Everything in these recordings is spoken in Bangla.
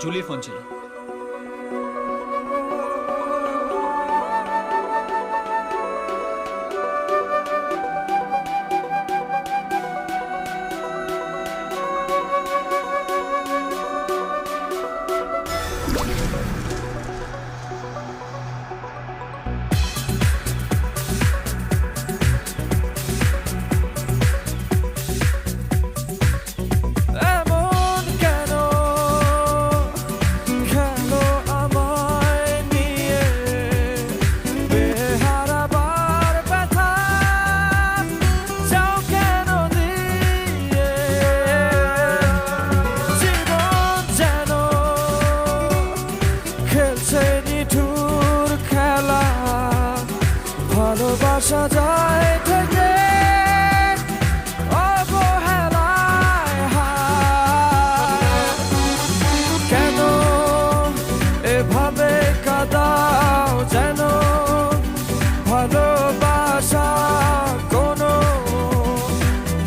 জুলির ফোন ছিল। ভালোবাসা যায় থেকে অবহেলায় হায়। কেন এভাবে কাঁদাও যেন ভালোবাসা কোনো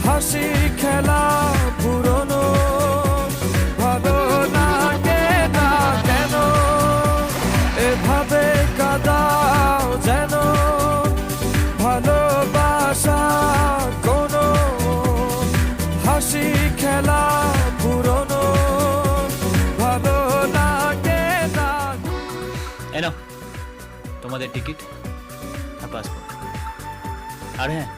হাসি খেলা পুরনো ভালো লাগে না। কেন এভাবে কাঁদাও যেন ভালোবাসা কোনো হাসি খেলা পুরনো ভালো লাগে না। এনো তোমাদের টিকিট আর পাসপোর্ট। আর হ্যাঁ,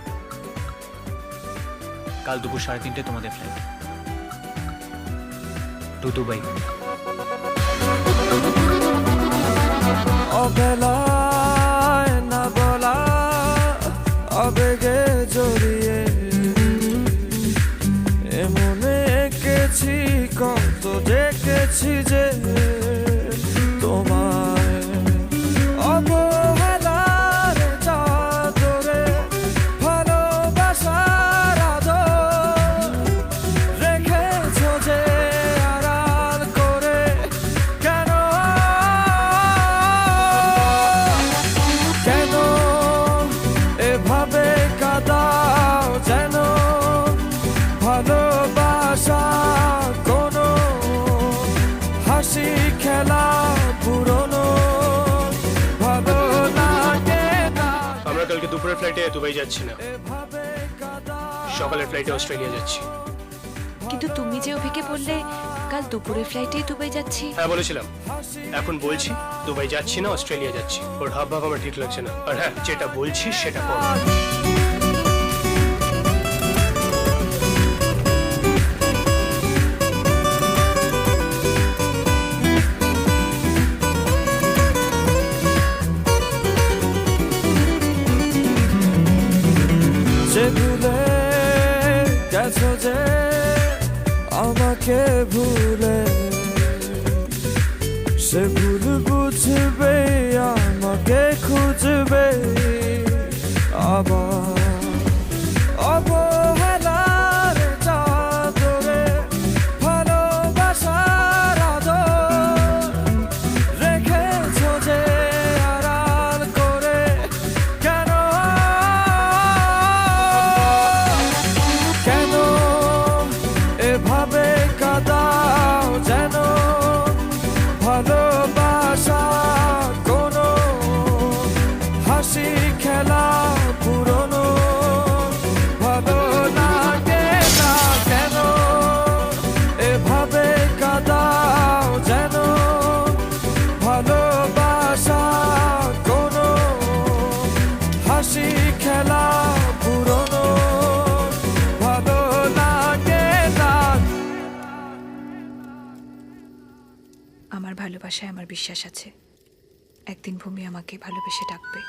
কাল দুপুর 3:30 তোমাদের ফ্লাইট টু দুবাই। অবেলায় না বলা আবেগে জড়িয়ে এমনে এঁকেছি কত দেখেছি যে তোমায় অবহেলার চাদরে ভালোবাসার আদর রেখেছো যে আড়াল করে। কেন কেন এভাবে কাঁদাও যেন ভালোবাসা কোনো হাসি খেলা পুরনো ভালো লাগে না। আমরা কালকে দুপুরের ফ্লাইটে দুবাই যাচ্ছি না, সকালের ফ্লাইটে অস্ট্রেলিয়া যাচ্ছি। কিন্তু তুমি যে অভিকে বললে কাল দুপুরের ফ্লাইটেই দুবাই যাচ্ছি। হ্যাঁ বলেছিলাম, এখন বলছি দুবাই যাচ্ছি না, অস্ট্রেলিয়া যাচ্ছি। ওর হাব ভাব আমার ঠিক লাগছে না। আর হ্যাঁ, যেটা বলছি সেটা করো। যে ভুলে গেছো যে আমাকে ভুলে সে ভুল বুঝবে আমাকে খুঁজবে আবার। অবহেলার চাদরে ভালোবাসার আদর রেখেছো যে আড়াল করে। কেন কেন এভাবে কাঁদাও যেন ভালোবাসা কোনো হাসি খেলা পুরনো ভালো লাগে না। কেন এভাবে কাঁদাও যেন ভালোবাসা কোনো হাসি খেলা পুরনো ভালো লাগে না। আমার ভালোবাসায় আমার বিশ্বাস আছে, একদিন ভূমি আমাকে ভালোবেসে ডাকবে।